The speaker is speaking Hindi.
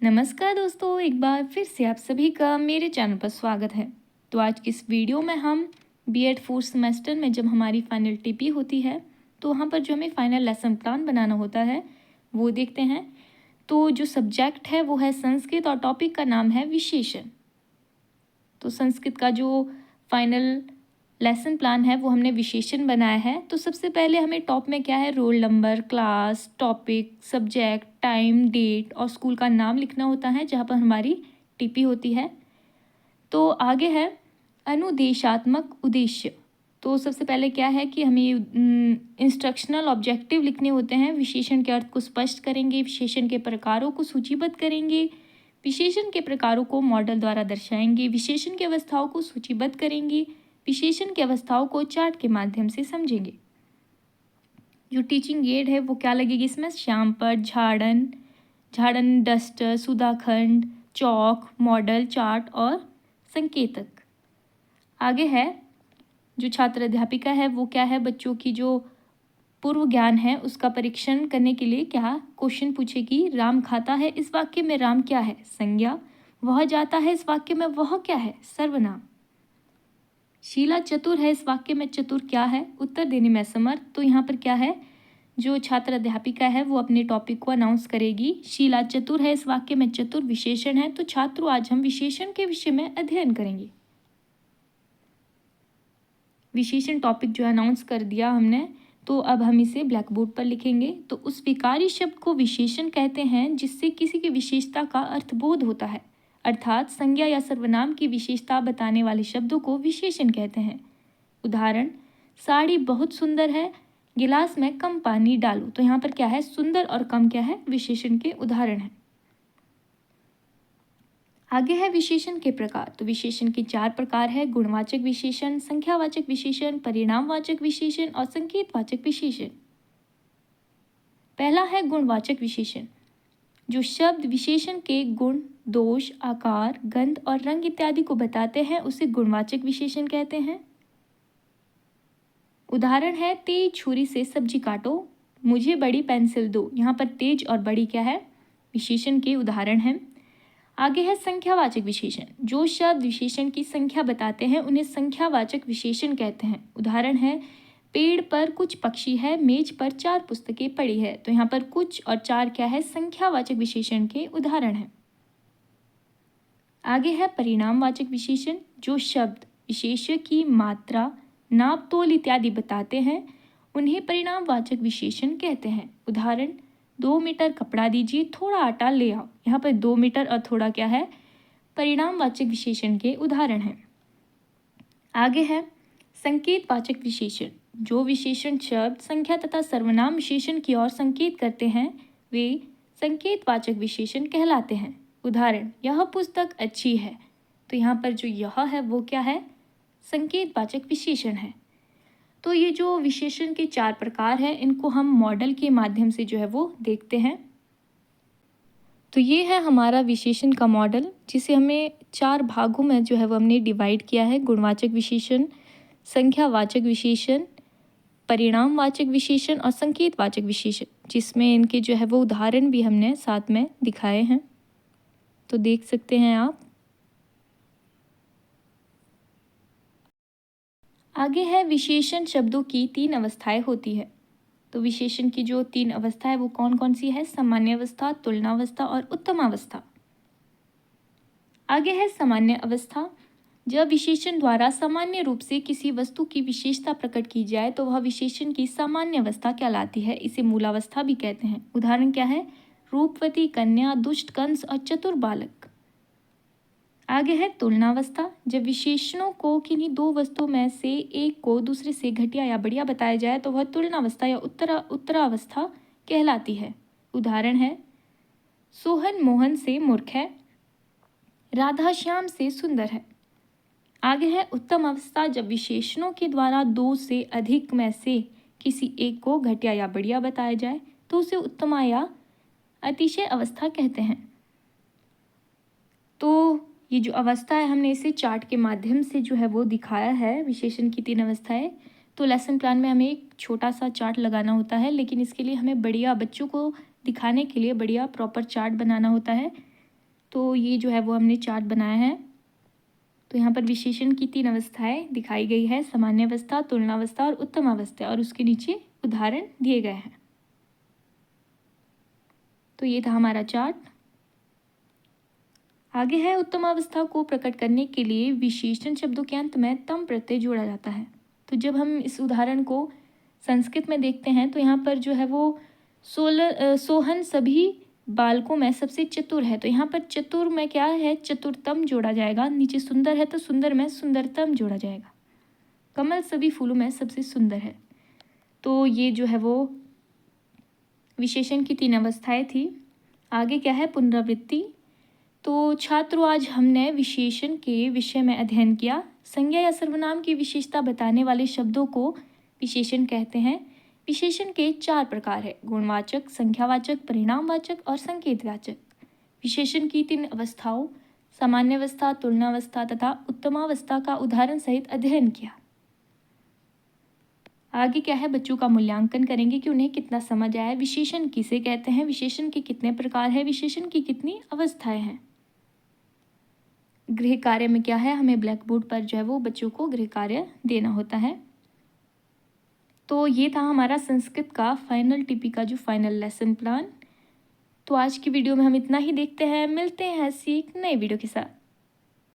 नमस्कार दोस्तों, एक बार फिर से आप सभी का मेरे चैनल पर स्वागत है। तो आज की इस वीडियो में हम बीएड फोर्थ सेमेस्टर में जब हमारी फाइनल टीपी होती है तो वहाँ पर जो हमें फाइनल लेसन प्लान बनाना होता है वो देखते हैं। तो जो सब्जेक्ट है वो है संस्कृत और टॉपिक का नाम है विशेषण। तो संस्कृत का जो फाइनल लेसन प्लान है वो हमने विशेषण बनाया है। तो सबसे पहले हमें टॉप में क्या है, roll number, class, topic, subject, time, date और स्कूल का नाम लिखना होता है जहाँ पर हमारी टीपी होती है। तो आगे है अनुदेशात्मक उद्देश्य। तो सबसे पहले क्या है कि हमें इंस्ट्रक्शनल ऑब्जेक्टिव लिखने होते हैं। विशेषण के अर्थ को स्पष्ट करेंगे, विशेषण के प्रकारों को सूचीबद्ध करेंगे, विशेषण के प्रकारों को मॉडल द्वारा दर्शाएंगे, विशेषण की अवस्थाओं को सूचीबद्ध करेंगे, विशेषण की अवस्थाओं को चार्ट के माध्यम से समझेंगे। जो टीचिंग एड है वो क्या लगेगी इसमें, श्यामपट्ट, झाड़न, झाड़न डस्टर, सुधाखंड, चौक, मॉडल, चार्ट और संकेतक। आगे है जो छात्र अध्यापिका है वो क्या है, बच्चों की जो पूर्व ज्ञान है उसका परीक्षण करने के लिए क्या क्वेश्चन पूछेगी। राम खाता है, इस वाक्य में राम क्या है, संज्ञा। वह जाता है, इस वाक्य में वह क्या है, सर्वनाम। शीला चतुर है, इस वाक्य में चतुर क्या है, उत्तर देने में असमर्थ। तो यहाँ पर क्या है, जो छात्र अध्यापिका है वो अपने टॉपिक को अनाउंस करेगी। शीला चतुर है, इस वाक्य में चतुर विशेषण है। तो छात्रों, आज हम विशेषण के विषय में अध्ययन करेंगे। विशेषण टॉपिक जो अनाउंस कर दिया हमने, तो अब हम इसे ब्लैक बोर्ड पर लिखेंगे। तो उस विकारी शब्द को विशेषण कहते हैं जिससे किसी की विशेषता का अर्थबोध होता है, अर्थात संज्ञा या सर्वनाम की विशेषता बताने वाले शब्दों को विशेषण कहते हैं। उदाहरण, साड़ी बहुत सुंदर है, गिलास में कम पानी डालो। तो यहाँ पर क्या है, सुंदर और कम क्या है, विशेषण के उदाहरण है। आगे है विशेषण के प्रकार। तो विशेषण के 4 प्रकार है, गुणवाचक विशेषण, संख्यावाचक विशेषण, परिणामवाचक विशेषण और संकेतवाचक विशेषण। पहला है गुणवाचक विशेषण। जो शब्द विशेषण के गुण, दोष, आकार, गंध और रंग इत्यादि को बताते हैं उसे गुणवाचक विशेषण कहते हैं। उदाहरण है, तेज छुरी से सब्जी काटो, मुझे बड़ी पेंसिल दो। यहाँ पर तेज और बड़ी क्या है, विशेषण के उदाहरण हैं। आगे है संख्यावाचक विशेषण। जो शब्द विशेषण की संख्या बताते हैं उन्हें संख्यावाचक विशेषण कहते हैं। उदाहरण है, पेड़ पर कुछ पक्षी है, मेज पर 4 पुस्तकें पड़ी है। तो यहाँ पर कुछ और 4 क्या है, संख्यावाचक विशेषण के उदाहरण हैं। आगे है परिणामवाचक विशेषण। जो शब्द विशेष्य की मात्रा, नाप तोल इत्यादि बताते हैं उन्हें परिणामवाचक विशेषण कहते हैं। उदाहरण, 2 मीटर कपड़ा दीजिए, थोड़ा आटा ले आओ। यहाँ पर 2 मीटर और थोड़ा क्या है, परिणामवाचक विशेषण के उदाहरण हैं। आगे है संकेतवाचक विशेषण। जो विशेषण शब्द, संख्या तथा सर्वनाम विशेषण की ओर संकेत करते हैं वे संकेतवाचक विशेषण कहलाते हैं। उदाहरण, यह पुस्तक अच्छी है। तो यहाँ पर जो यह है वो क्या है, संकेतवाचक विशेषण है। तो ये जो विशेषण के 4 प्रकार हैं इनको हम मॉडल के माध्यम से जो है वो देखते हैं। तो ये है हमारा विशेषण का मॉडल, जिसे हमें 4 भागों में जो है वो हमने डिवाइड किया है। गुणवाचक विशेषण, संख्यावाचक विशेषण, परिणामवाचक विशेषण और संकेतवाचक विशेषण, जिसमें इनके जो है वो उदाहरण भी हमने साथ में दिखाए हैं। तो देख सकते हैं आप। आगे है विशेषण शब्दों की 3 अवस्थाएं होती है। तो विशेषण की जो 3 अवस्था है वो कौन कौन सी है, सामान्य अवस्था, तुलनावस्था और उत्तमावस्था। आगे है सामान्य अवस्था। जब विशेषण द्वारा सामान्य रूप से किसी वस्तु की विशेषता प्रकट की जाए तो वह विशेषण की सामान्य अवस्था कहलाती है। इसे मूलावस्था भी कहते हैं। उदाहरण क्या है, रूपवती कन्या, दुष्ट कंस और चतुर बालक। आगे है तुलनावस्था। जब विशेषणों को किन्हीं 2 वस्तुओं में से एक को दूसरे से घटिया या बढ़िया बताया जाए तो वह तुलनावस्था या उत्तरावस्था कहलाती है। उदाहरण है, सोहन मोहन से मूर्ख है, राधा श्याम से सुंदर है। आगे है उत्तम अवस्था। जब विशेषणों के द्वारा 2 से अधिक में से किसी एक को घटिया या बढ़िया बताया जाए तो उसे उत्तमा या अतिशय अवस्था कहते हैं। तो ये जो अवस्था है हमने इसे चार्ट के माध्यम से जो है वो दिखाया है, विशेषण की 3 अवस्थाएं। तो लेसन प्लान में हमें एक छोटा सा चार्ट लगाना होता है, लेकिन इसके लिए हमें बढ़िया बच्चों को दिखाने के लिए बढ़िया प्रॉपर चार्ट बनाना होता है। तो ये जो है वो हमने चार्ट बनाया है। तो यहाँ पर विशेषण की 3 अवस्थाएं दिखाई गई है, सामान्य अवस्था, तुलनावस्था और उत्तम अवस्था, और उसके नीचे उदाहरण दिए गए हैं। तो ये था हमारा चार्ट। आगे है, उत्तम अवस्था को प्रकट करने के लिए विशेषण शब्दों के अंत में तम प्रत्यय जोड़ा जाता है। तो जब हम इस उदाहरण को संस्कृत में देखते हैं तो यहाँ पर जो है वो सोहन सभी बालकों में सबसे चतुर है। तो यहाँ पर चतुर में क्या है, चतुरतम जोड़ा जाएगा। नीचे सुंदर है तो सुंदर में सुंदरतम जोड़ा जाएगा। कमल सभी फूलों में सबसे सुंदर है। तो ये जो है वो विशेषण की 3 अवस्थाएं थी। आगे क्या है, पुनरावृत्ति। तो छात्रों, आज हमने विशेषण के विषय में अध्ययन किया। संज्ञा या सर्वनाम की विशेषता बताने वाले शब्दों को विशेषण कहते हैं। विशेषण के 4 प्रकार है, गुणवाचक, संख्यावाचक, परिणामवाचक और संकेतवाचक। विशेषण की 3 अवस्थाओं, सामान्य अवस्था, तुलनावस्था तथा उत्तमावस्था का उदाहरण सहित अध्ययन किया। आगे क्या है, बच्चों का मूल्यांकन करेंगे कि उन्हें कितना समझ आया, विशेषण किसे कहते हैं, विशेषण के कितने प्रकार हैं, विशेषण की कितनी अवस्थाएं हैं। गृह कार्य में क्या है, हमें ब्लैक बोर्ड पर जो है वो बच्चों को गृह कार्य देना होता है। तो ये था हमारा संस्कृत का फाइनल टीपी का जो फाइनल लेसन प्लान। तो आज की वीडियो में हम इतना ही देखते हैं, मिलते हैं ऐसी एक नई वीडियो के साथ।